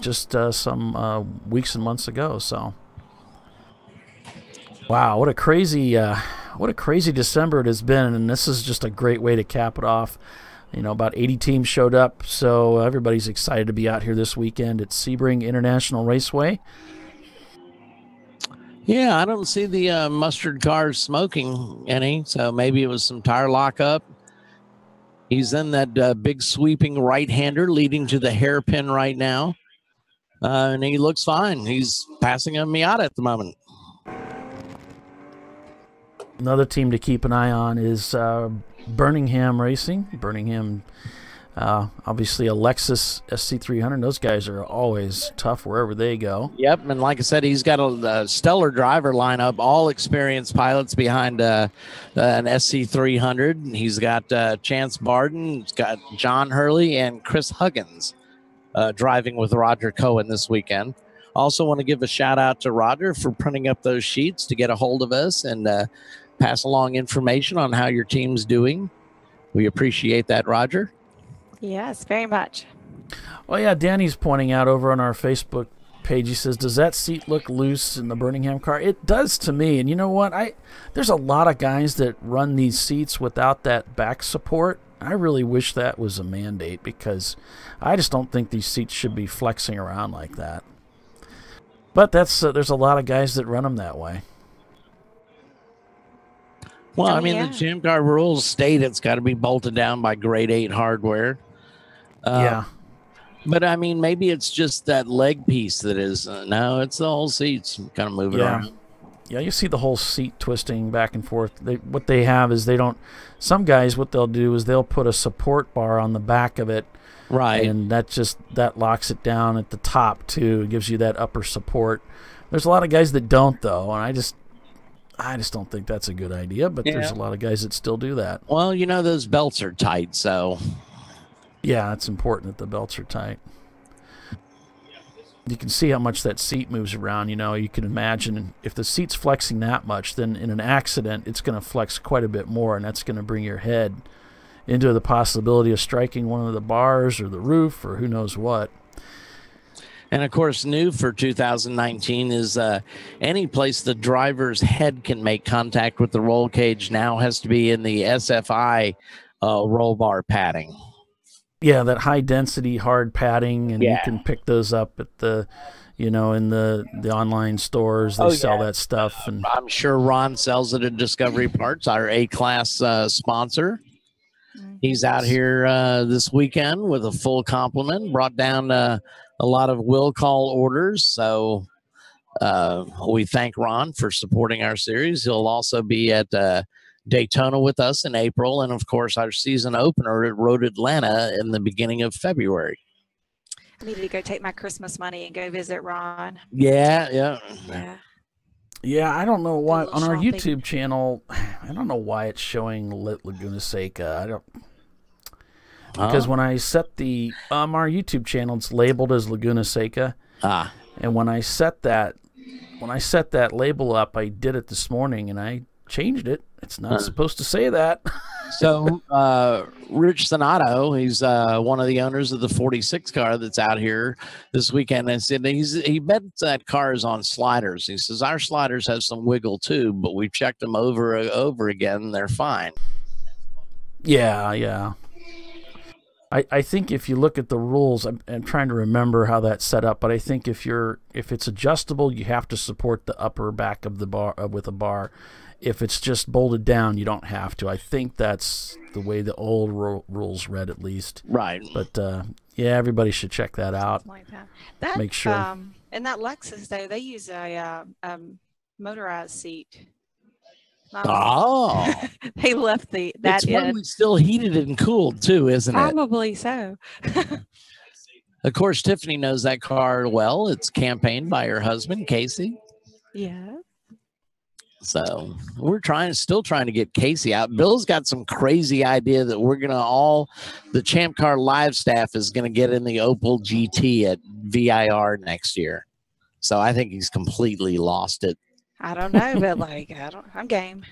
[SPEAKER 1] just some weeks and months ago. So, wow, what a crazy December it has been. And this is just a great way to cap it off. You know, about 80 teams showed up, so everybody's excited to be out here this weekend at Sebring International Raceway.
[SPEAKER 2] Yeah, I don't see the mustard cars smoking any, so maybe it was some tire lockup. He's in that big sweeping right-hander leading to the hairpin right now, and he looks fine. He's passing a Miata at the moment.
[SPEAKER 1] Another team to keep an eye on is Birmingham Racing. Birmingham, obviously a Lexus SC300. Those guys are always tough wherever they go.
[SPEAKER 2] Yep, and like I said, he's got a stellar driver lineup, all experienced pilots behind an SC300. He's got Chance Barden, he's got John Hurley, and Chris Huggins driving with Roger Cohen this weekend. Also want to give a shout out to Roger for printing up those sheets to get a hold of us and pass along information on how your team's doing. We appreciate that, Roger.
[SPEAKER 3] Yes, very much.
[SPEAKER 1] Well, yeah, Danny's pointing out over on our Facebook page, he says, does that seat look loose in the Birmingham car? It does to me. And you know what? There's a lot of guys that run these seats without that back support. I really wish that was a mandate because I just don't think these seats should be flexing around like that. But that's there's a lot of guys that run them that way.
[SPEAKER 2] Well, I mean, the ChampCar rules state it's got to be bolted down by grade 8 hardware.
[SPEAKER 1] Yeah.
[SPEAKER 2] But, I mean, maybe it's just that leg piece that is. No, it's the whole seats kind of moving around.
[SPEAKER 1] Yeah, you see the whole seat twisting back and forth. What they have is they don't – some guys, what they'll do is they'll put a support bar on the back of it.
[SPEAKER 2] Right.
[SPEAKER 1] And that locks it down at the top, too. It gives you that upper support. There's a lot of guys that don't, though, and I just don't think that's a good idea, but there's a lot of guys that still do that.
[SPEAKER 2] Well, you know, those belts are tight, so.
[SPEAKER 1] Yeah, it's important that the belts are tight. You can see how much that seat moves around. You know, you can imagine if the seat's flexing that much, then in an accident, it's going to flex quite a bit more, and that's going to bring your head into the possibility of striking one of the bars or the roof or who knows what.
[SPEAKER 2] And, of course, new for 2019 is any place the driver's head can make contact with the roll cage now has to be in the SFI roll bar padding.
[SPEAKER 1] Yeah, that high-density hard padding, and you can pick those up at the, in the online stores. They sell that stuff. And
[SPEAKER 2] I'm sure Ron sells it at Discovery Parts, our A-class sponsor. He's out here this weekend with a full complement, brought down a lot of will call orders. So we thank Ron for supporting our series. He'll also be at Daytona with us in April. And, of course, our season opener at Road Atlanta in the beginning of February.
[SPEAKER 3] I need to go take my Christmas money and go visit Ron.
[SPEAKER 2] Yeah.
[SPEAKER 1] Yeah, I don't know why on our YouTube channel. I don't know why it's showing Laguna Seca. Because when I set the our YouTube channel, it's labeled as Laguna Seca. And when I set that label up, I did it this morning and I changed it. It's not supposed to say that.
[SPEAKER 2] So Rich Sonato, he's one of the owners of the 46 car that's out here this weekend, and said he bet that car is on sliders. He says our sliders have some wiggle too, but we've checked them over again and they're fine.
[SPEAKER 1] Yeah. I think if you look at the rules, I'm trying to remember how that's set up, but I think if it's adjustable, you have to support the upper back of the bar with a bar. If it's just bolted down, you don't have to. I think that's the way the old rules read, at least.
[SPEAKER 2] Right.
[SPEAKER 1] But everybody should check that out.
[SPEAKER 3] Like that.
[SPEAKER 1] Make sure.
[SPEAKER 3] And that Lexus, though, they use a motorized seat. They left that
[SPEAKER 2] it's
[SPEAKER 3] in.
[SPEAKER 2] probably still heated and cooled too, isn't it?
[SPEAKER 3] Probably so.
[SPEAKER 2] Of course, Tiffany knows that car well. It's campaigned by her husband, Casey.
[SPEAKER 3] Yeah.
[SPEAKER 2] So we're still trying to get Casey out. Bill's got some crazy idea that we're going to the ChampCar live staff is going to get in the Opel GT at VIR next year. So I think he's completely lost it.
[SPEAKER 3] I don't know, but I'm game.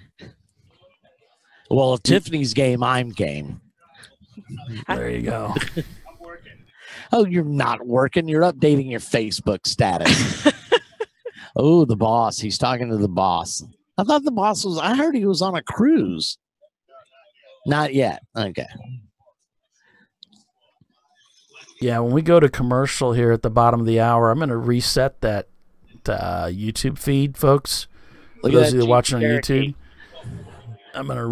[SPEAKER 2] Well, if Tiffany's game, I'm game.
[SPEAKER 1] There you go.
[SPEAKER 2] I'm working. Oh, you're not working. You're updating your Facebook status. Oh, the boss. He's talking to the boss. I thought the boss I heard he was on a cruise. Not yet. Okay.
[SPEAKER 1] Yeah, when we go to commercial here at the bottom of the hour, I'm going to reset that YouTube feed, folks. For those of you watching on YouTube, I'm going to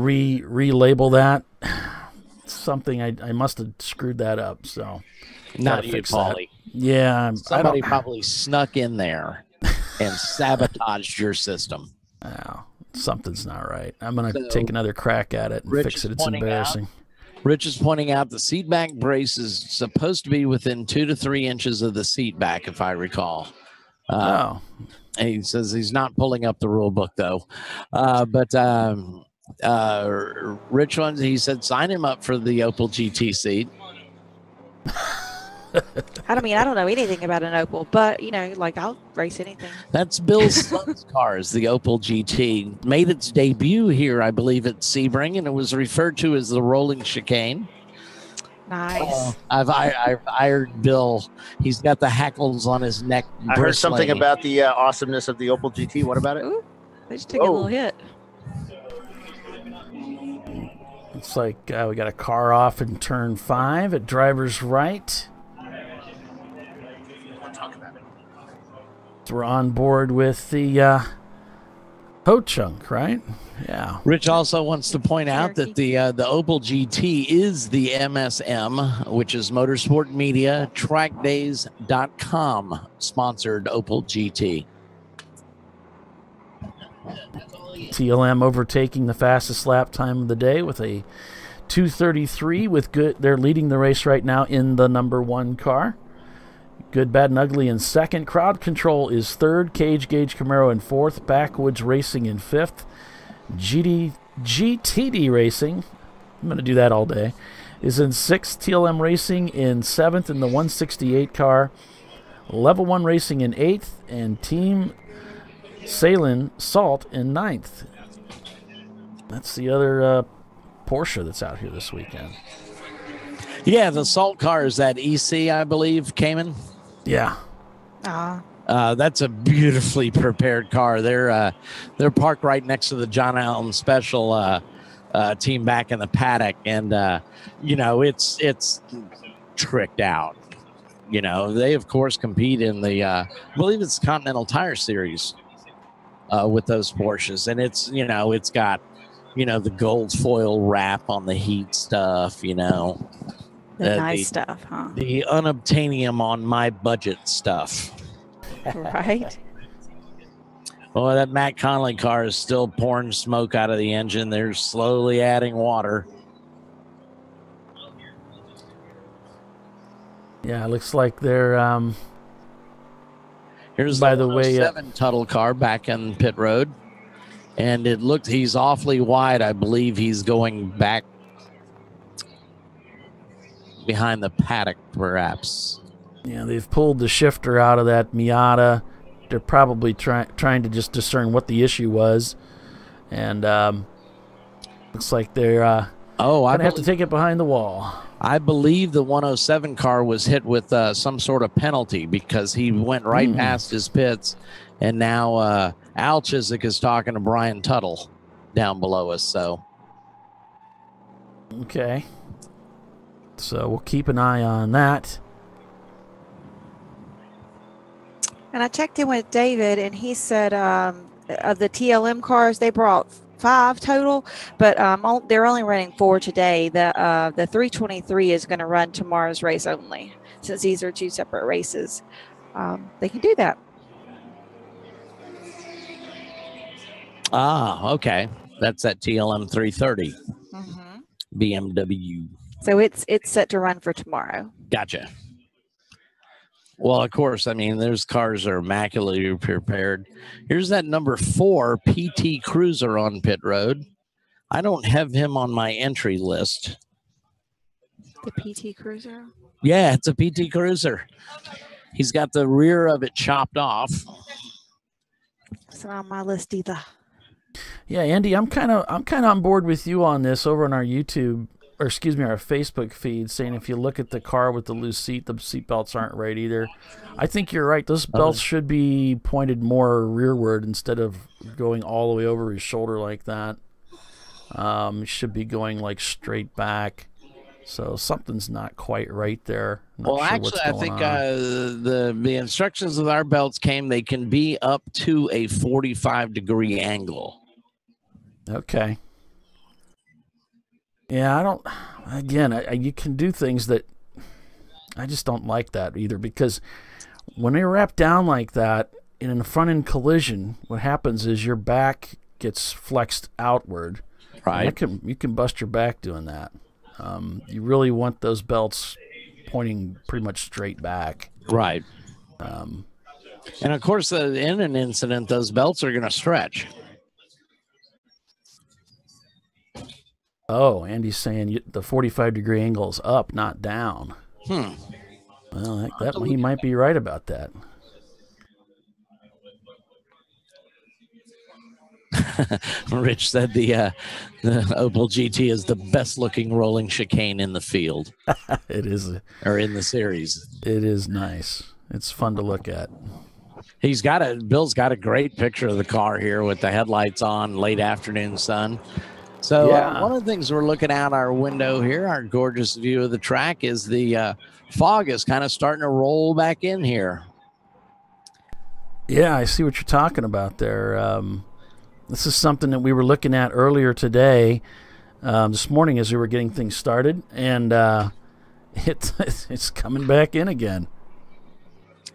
[SPEAKER 1] relabel that. Something I must have screwed that up. So
[SPEAKER 2] not you, Paulie.
[SPEAKER 1] Yeah,
[SPEAKER 2] somebody probably snuck in there and sabotaged your system.
[SPEAKER 1] Oh, Something's not right. I'm going to
[SPEAKER 2] So,
[SPEAKER 1] take another crack at it and
[SPEAKER 2] Rich
[SPEAKER 1] fix
[SPEAKER 2] is
[SPEAKER 1] it. It's
[SPEAKER 2] pointing
[SPEAKER 1] embarrassing.
[SPEAKER 2] Rich is pointing out the seat back brace is supposed to be within 2 to 3 inches of the seat back, if I recall.
[SPEAKER 1] Oh,
[SPEAKER 2] And he says he's not pulling up the rule book, though. Rich ones, he said, sign him up for the Opel GT seat.
[SPEAKER 3] I don't know anything about an Opel, but like I'll race anything.
[SPEAKER 2] That's Bill's son's cars, the Opel GT. Made its debut here, I believe, at Sebring, and it was referred to as the rolling chicane.
[SPEAKER 3] Nice.
[SPEAKER 2] I've hired Bill. He's got the hackles on his neck.
[SPEAKER 4] I heard something about the awesomeness of the Opel GT. What about it?
[SPEAKER 3] Ooh, they just took a little hit.
[SPEAKER 1] looks like we got a car off in turn 5 at driver's right. So we're on board with the Ho-Chunk, right? Yeah.
[SPEAKER 2] Rich also wants to point out that the Opel GT is the MSM, which is Motorsport Media TrackDays.com sponsored Opel GT.
[SPEAKER 1] TLM overtaking the fastest lap time of the day with a 2:33 with good. They're leading the race right now in the number 1 car. Good, Bad, and Ugly in second. Crowd Control is third. Cage Gauge Camaro in fourth. Backwoods Racing in fifth. GTD Racing, I'm going to do that all day, is in sixth. TLM Racing in seventh in the 168 car. Level 1 Racing in eighth. And Team Salin Salt in ninth. That's the other Porsche that's out here this weekend.
[SPEAKER 2] Yeah, the Salt car is that EC, I believe, Cayman.
[SPEAKER 1] Yeah.
[SPEAKER 2] That's a beautifully prepared car. They're parked right next to the John Allen Special team back in the paddock, and it's tricked out. They of course compete in the I believe it's Continental Tire Series with those Porsches, and it's got the gold foil wrap on the heat stuff.
[SPEAKER 3] The nice stuff, huh?
[SPEAKER 2] The unobtainium on my budget stuff.
[SPEAKER 3] Right.
[SPEAKER 2] Well, that Matt Conley car is still pouring smoke out of the engine. They're slowly adding water.
[SPEAKER 1] Yeah, it looks like they're
[SPEAKER 2] here's
[SPEAKER 1] by the way
[SPEAKER 2] 7 Tuttle car back in pit road, and it looked he's awfully wide. I believe he's going back behind the paddock, perhaps.
[SPEAKER 1] Yeah, they've pulled the shifter out of that Miata. They're probably trying to just discern what the issue was, and looks like they're gonna have to take it behind the wall.
[SPEAKER 2] I believe the 107 car was hit with some sort of penalty because he went right past his pits, and now Al Chiswick is talking to Brian Tuttle down below us. So,
[SPEAKER 1] okay, so we'll keep an eye on that.
[SPEAKER 3] And I checked in with David, and he said of the TLM cars, they brought 5 total, but they're only running 4 today. The 323 is going to run tomorrow's race only, since these are 2 separate races. They can do that.
[SPEAKER 2] Okay. That's that TLM 330 BMW.
[SPEAKER 3] So it's set to run for tomorrow.
[SPEAKER 2] Gotcha. Well, of course, I mean, those cars are immaculately prepared. Here's that number 4 PT Cruiser on pit road. I don't have him on my entry list.
[SPEAKER 3] The PT Cruiser?
[SPEAKER 2] Yeah, it's a PT Cruiser. He's got the rear of it chopped off.
[SPEAKER 3] It's not on my list either.
[SPEAKER 1] Yeah, Andy, I'm kind of on board with you on this over on our YouTube, or excuse me, our Facebook feed, saying if you look at the car with the loose seat, the seat belts aren't right either. I think you're right. Those belts should be pointed more rearward instead of going all the way over his shoulder like that. Should be going like straight back. So something's not quite right there.
[SPEAKER 2] Well,
[SPEAKER 1] sure
[SPEAKER 2] actually, I think the instructions of our belts came. They can be up to a 45-degree angle.
[SPEAKER 1] Okay. Yeah, you can do things that I just don't like that either, because when they wrap down like that in a front end collision, what happens is your back gets flexed outward.
[SPEAKER 2] Right.
[SPEAKER 1] You can bust your back doing that. You really want those belts pointing pretty much straight back.
[SPEAKER 2] Right. And of course, in an incident, those belts are going to stretch.
[SPEAKER 1] Oh, Andy's saying the 45-degree angle is up, not down. Well, he might be right about that.
[SPEAKER 2] Rich said the Opel GT is the best-looking rolling chicane in the field.
[SPEAKER 1] It is.
[SPEAKER 2] Or in the series.
[SPEAKER 1] It is nice. It's fun to look at.
[SPEAKER 2] Bill's got a great picture of the car here with the headlights on, late afternoon sun. So one of the things we're looking out our window here, our gorgeous view of the track, is the fog is kind of starting to roll back in here.
[SPEAKER 1] Yeah, I see what you're talking about there. This is something that we were looking at earlier today, this morning as we were getting things started, and it's coming back in again.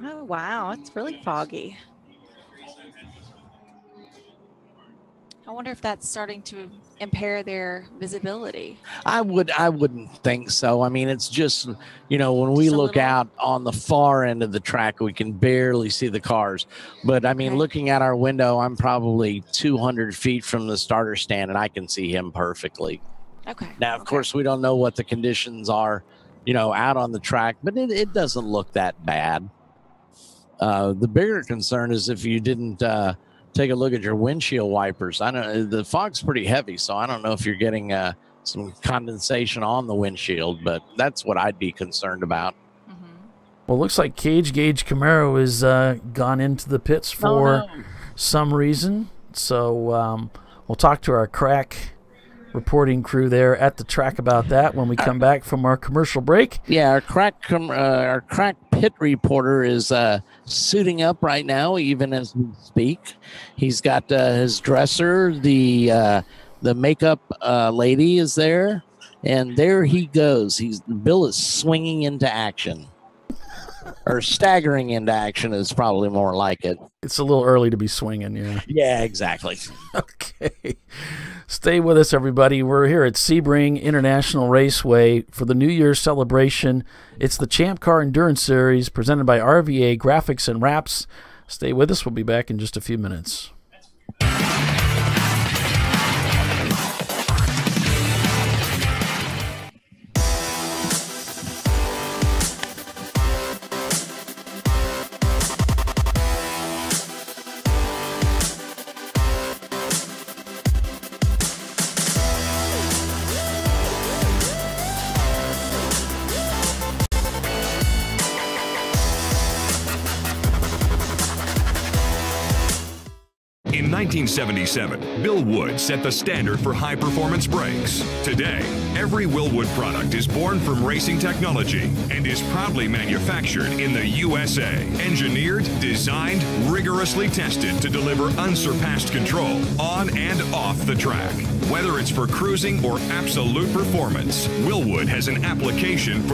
[SPEAKER 3] Oh, wow. It's really foggy. I wonder if that's starting to impair their visibility.
[SPEAKER 2] I wouldn't think so. I mean, it's just, when we look out on the far end of the track, we can barely see the cars. But I mean, looking at our window, I'm probably 200 feet from the starter stand, and I can see him perfectly.
[SPEAKER 3] Okay.
[SPEAKER 2] Now, of course, we don't know what the conditions are, out on the track, but it doesn't look that bad. The bigger concern is if you didn't take a look at your windshield wipers. The fog's pretty heavy, so I don't know if you're getting some condensation on the windshield, but that's what I'd be concerned about.
[SPEAKER 1] Well, it looks like Cage Gauge Camaro has gone into the pits for some reason. So we'll talk to our crack reporting crew there at the track about that when we come back from our commercial break.
[SPEAKER 2] Yeah, our crack pit reporter is suiting up right now, even as we speak. He's got his dresser, the makeup lady is there, and there he goes. Bill is swinging into action. Or staggering into action is probably more like it.
[SPEAKER 1] It's a little early to be swinging, yeah.
[SPEAKER 2] Yeah, exactly.
[SPEAKER 1] Okay. Stay with us, everybody. We're here at Sebring International Raceway for the New Year's celebration. It's the ChampCar Endurance Series presented by RVA Graphics and Wraps. Stay with us. We'll be back in just a few minutes.
[SPEAKER 5] In 1977, Bill Wood set the standard for high-performance brakes. Today, every Willwood product is born from racing technology and is proudly manufactured in the USA. Engineered, designed, rigorously tested to deliver unsurpassed control on and off the track. Whether it's for cruising or absolute performance, Willwood has an application for